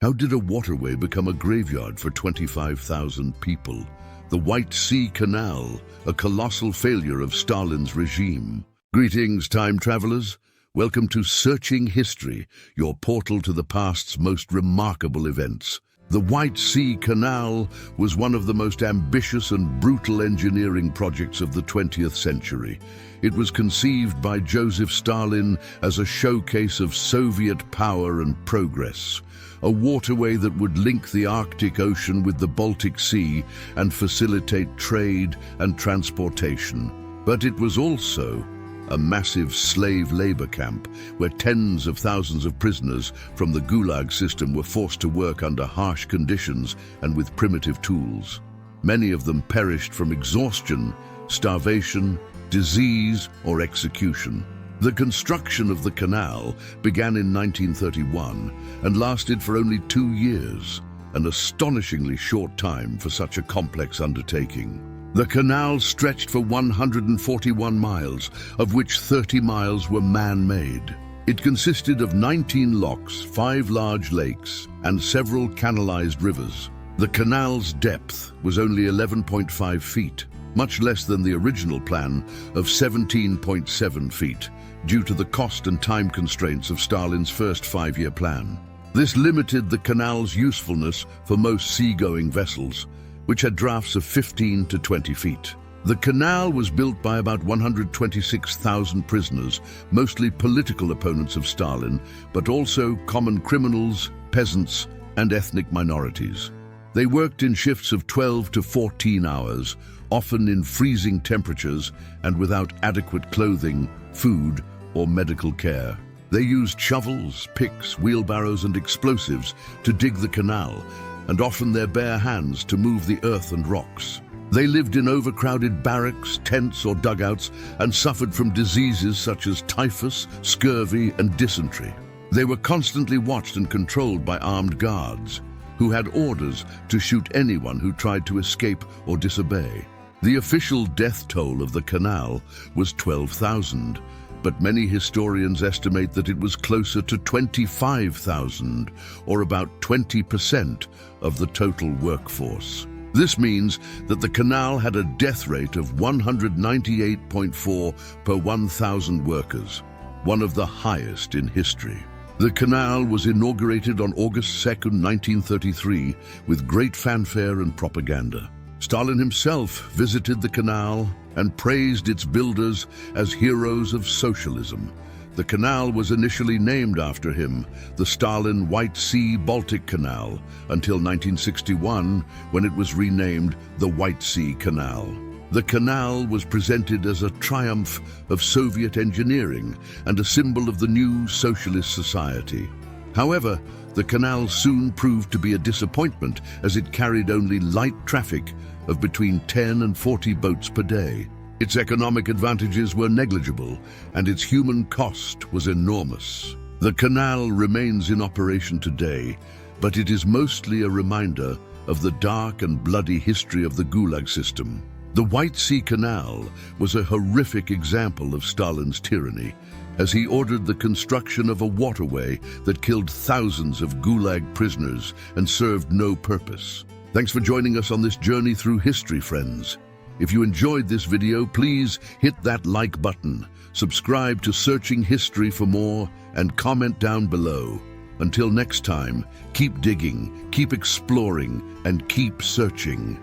How did a waterway become a graveyard for 25,000 people? The White Sea Canal, a colossal failure of Stalin's regime. Greetings, time travelers. Welcome to Searching History, your portal to the past's most remarkable events. The White Sea Canal was one of the most ambitious and brutal engineering projects of the 20th century. It was conceived by Joseph Stalin as a showcase of Soviet power and progress, a waterway that would link the Arctic Ocean with the Baltic Sea and facilitate trade and transportation. But it was also a massive slave labor camp where tens of thousands of prisoners from the Gulag system were forced to work under harsh conditions and with primitive tools. Many of them perished from exhaustion, starvation, disease, or execution. The construction of the canal began in 1931 and lasted for only 2 years, an astonishingly short time for such a complex undertaking. The canal stretched for 141 miles, of which 30 miles were man-made. It consisted of 19 locks, 5 large lakes, and several canalized rivers. The canal's depth was only 11.5 feet, much less than the original plan of 17.7 feet, due to the cost and time constraints of Stalin's first 5-year plan. This limited the canal's usefulness for most seagoing vessels, which had drafts of 15 to 20 feet. The canal was built by about 126,000 prisoners, mostly political opponents of Stalin, but also common criminals, peasants, and ethnic minorities. They worked in shifts of 12 to 14 hours, often in freezing temperatures and without adequate clothing, food, or medical care. They used shovels, picks, wheelbarrows, and explosives to dig the canal, and often their bare hands to move the earth and rocks. They lived in overcrowded barracks, tents, or dugouts, and suffered from diseases such as typhus, scurvy, and dysentery. They were constantly watched and controlled by armed guards, who had orders to shoot anyone who tried to escape or disobey. The official death toll of the canal was 12,000, but many historians estimate that it was closer to 25,000, or about 20% of the total workforce. This means that the canal had a death rate of 198.4 per 1,000 workers, one of the highest in history. The canal was inaugurated on August 2, 1933, with great fanfare and propaganda. Stalin himself visited the canal and praised its builders as heroes of socialism. The canal was initially named after him, the Stalin White Sea-Baltic Canal, until 1961, when it was renamed the White Sea Canal. The canal was presented as a triumph of Soviet engineering and a symbol of the new socialist society. However, the canal soon proved to be a disappointment, as it carried only light traffic of between 10 and 40 boats per day. Its economic advantages were negligible, and its human cost was enormous. The canal remains in operation today, but it is mostly a reminder of the dark and bloody history of the Gulag system. The White Sea Canal was a horrific example of Stalin's tyranny, as he ordered the construction of a waterway that killed thousands of Gulag prisoners and served no purpose. Thanks for joining us on this journey through history, friends. If you enjoyed this video, please hit that like button, subscribe to Searching History for more, and comment down below. Until next time, keep digging, keep exploring, and keep searching.